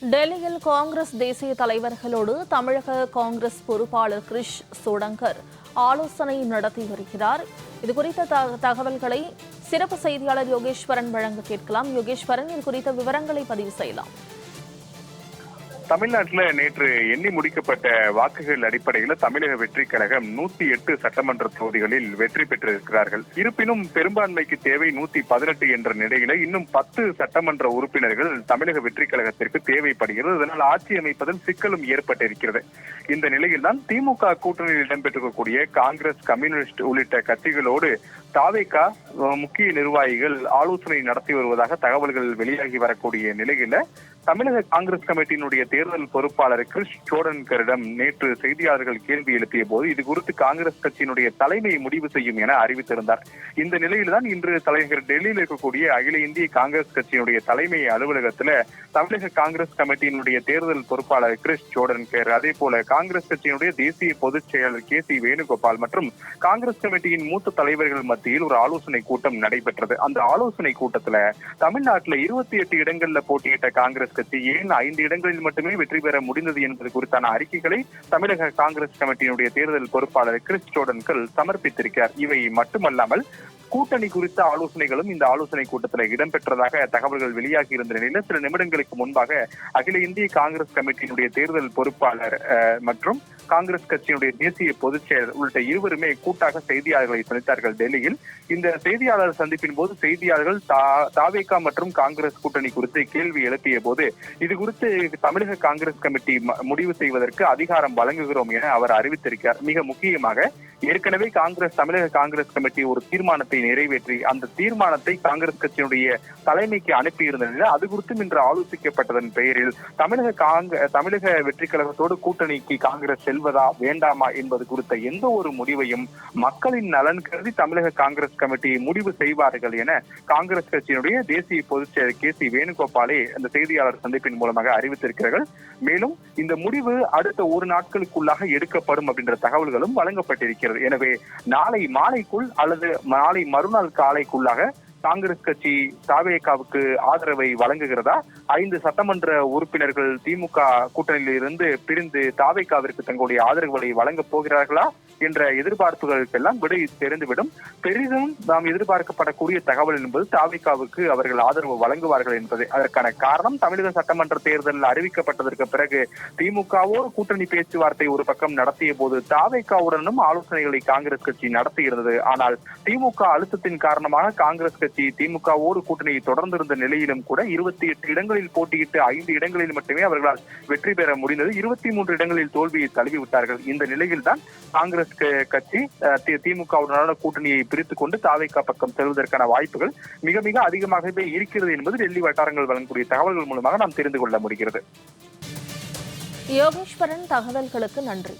டெல்லியில் காங்கிரஸ் தேசிய தலைவர்களோடு தமிழக காங்கிரஸ் பொறுப்பாளர் கிரிஷ் சோடங்கர் ஆலோசனை நடத்தி வருகிறார். இதுகுறித்த தகவல்களை சிறப்பு செய்தியாளர் யோகேஸ்வரன் வழங்க கேட்கலாம். யோகேஸ்வரன், இது குறித்த விவரங்களை பதிவு செய்யலாம். தமிழ்நாட்டில் நேற்று எண்ணி முடிக்கப்பட்ட வாக்குகள் அடிப்படையில் தமிழக வெற்றி கழகம் 108 சட்டமன்ற தொகுதிகளில் வெற்றி பெற்றிருக்கிறார்கள். இருப்பினும் பெரும்பான்மைக்கு தேவை 118 என்ற நிலையில இன்னும் 10 சட்டமன்ற உறுப்பினர்கள் தமிழக வெற்றி கழகத்திற்கு தேவைப்படுகிறது. இதனால் ஆட்சி அமைப்பதில் சிக்கலும் ஏற்பட்டிருக்கிறது. இந்த நிலையில்தான் திமுக கூட்டணியில் இடம்பெற்றிருக்கக்கூடிய காங்கிரஸ், கம்யூனிஸ்ட் உள்ளிட்ட கட்சிகளோடு தாவேகா முக்கிய நிர்வாகிகள் ஆலோசனை நடத்தி வருவதாக தகவல்கள் வெளியாகி வரக்கூடிய நிலையில தமிழக காங்கிரஸ் கமிட்டியினுடைய தேர்தல் பொறுப்பாளர் கிரிஷ் சோடன்கரிடம் நேற்று செய்தியாளர்கள் கேள்வி எழுப்பிய போது இது குறித்து காங்கிரஸ் கட்சியினுடைய தலைமை முடிவு செய்யும் என அறிவித்திருந்தார். இந்த நிலையில்தான் இன்று தலைநகர் டெல்லியில் இருக்கக்கூடிய அகில இந்திய காங்கிரஸ் கட்சியினுடைய தலைமை அலுவலகத்துல தமிழக காங்கிரஸ் கமிட்டியினுடைய தேர்தல் பொறுப்பாளர் கிரிஷ் சோடன்கர், அதே போல காங்கிரஸ் கட்சியினுடைய தேசிய பொதுச் செயலர் கே.சி. வேணுகோபால் மற்றும் காங்கிரஸ் கமிட்டியின் மூத்த தலைவர்கள் மத்தியில் ஒரு ஆலோசனை கூட்டம் நடைபெற்றது. அந்த ஆலோசனை கூட்டத்துல தமிழ்நாட்டில் 28 இடங்கள்ல போட்டியிட்ட காங்கிரஸ் கட்சி ஏன் 5 இடங்களில் மட்டுமே வெற்றி பெற முடிந்தது என்பது குறித்தான அறிக்கைகளை தமிழக காங்கிரஸ் கமிட்டியினுடைய தேர்தல் பொறுப்பாளர் கிரிஷ் சோடன்கர் சமர்ப்பித்திருக்கிறார். இவை மட்டுமல்லாமல் கூட்டணி குறித்த ஆலோசனைகளும் இந்த ஆலோசனை கூட்டத்தில் இடம்பெற்றதாக தகவல்கள் வெளியாகி இருந்த நிலையில் சில நிமிடங்களுக்கு முன்பாக அகில இந்திய காங்கிரஸ் கமிட்டியினுடைய தேர்தல் பொறுப்பாளர் மற்றும் காங்கிரஸ் கட்சியினுடைய தேசிய பொதுச் செயலர் உள்ளிட்ட இருவருமே கூட்டாக செய்தியாளர்களை சந்தித்தார்கள் டெல்லியில். இந்த செய்தியாளர் சந்திப்பின் போது செய்தியாளர்கள் தாவேகா மற்றும் காங்கிரஸ் கூட்டணி குறித்து கேள்வி எழுப்பிய போது இது குறித்து தமிழக காங்கிரஸ் கமிட்டி முடிவு செய்வதற்கு அதிகாரம் வழங்குகிறோம் என அவர் அறிவித்திருக்கிறார். மிக முக்கியமாக ஏற்கனவே தமிழக காங்கிரஸ் கமிட்டி ஒரு தீர்மானத்தை நிறைவேற்றி அந்த தீர்மானத்தை காங்கிரஸ் கட்சியினுடைய தலைமைக்கு அனுப்பியிருந்த நிலையில் அது குறித்தும் இன்று ஆலோசிக்கப்பட்டதன் பெயரில் தமிழக வெற்றி கழகத்தோடு கூட்டணிக்கு காங்கிரஸ் செல்வதா வேண்டாமா என்பது குறித்த எந்த ஒரு முடிவையும் மக்களின் நலன் கருதி தமிழக காங்கிரஸ் கமிட்டி முடிவு செய்வார்கள் என காங்கிரஸ் கட்சியினுடைய தேசிய பொதுச் செயலர் கே.சி. வேணுகோபாலே அந்த செய்தியாளர் சந்திப்பின் மூலமாக அறிவித்திருக்கிறார்கள். மேலும் இந்த முடிவு அடுத்த ஒரு நாட்களுக்குள்ளாக எடுக்கப்படும் அப்படின்ற தகவல்களும் வழங்கப்பட்டிருக்கிறது. எனவே நாளை மாலைக்குள் அல்லது நாளை மறுநாள் காலைக்குள்ளாக காங்கிரஸ் கட்சி தாவேகாவுக்கு ஆதரவை வழங்குகிறதா, 5 சட்டமன்ற உறுப்பினர்கள் திமுக கூட்டணியில் இருந்து பிரிந்து தாவேகாவிற்கு தங்களுடைய ஆதரவுகளை வழங்கப் போகிறார்களா என்ற எதிர்பார்ப்புகளுக்கெல்லாம் விடை தெரிந்துவிடும். பெரிதும் நாம் எதிர்பார்க்கப்படக்கூடிய தகவல் என்பது தாவேகாவுக்கு அவர்கள் ஆதரவு வழங்குவார்கள் என்பது. அதற்கான காரணம் தமிழக சட்டமன்ற தேர்தல் அறிவிக்கப்பட்டதற்கு பிறகு திமுகவோடு கூட்டணி பேச்சுவார்த்தை ஒரு பக்கம் நடத்திய போது தாவேகாவுடனும் ஆலோசனைகளை காங்கிரஸ் கட்சி நடத்தியிருந்தது. ஆனால் திமுக அழுத்தத்தின் காரணமாக காங்கிரஸ் கட்சி திமுகவோடு கூட்டணியை தொடர்ந்திருந்த நிலையிலும் கூட 28 இடங்களில் போட்டியிட்டு 5 இடங்களில் மட்டுமே அவர்களால் வெற்றி பெற முடிந்தது. 23 இடங்களில் தோல்வியை தழுவிவிட்டார்கள். இந்த நிலையில்தான் காங்கிரஸ் கட்சி திமுகவுடனான கூட்டணியை பிரித்துக் கொண்டு தாவேகா பக்கம் செல்வதற்கான வாய்ப்புகள் மிக மிக அதிகமாகவே இருக்கிறது என்பது டெல்லி வட்டாரங்கள் வழங்கக்கூடிய தகவல்கள் மூலமாக நாம் தெரிந்து கொள்ள முடிகிறது. யோகேஸ்வரன், தகவல்களுக்கு நன்றி.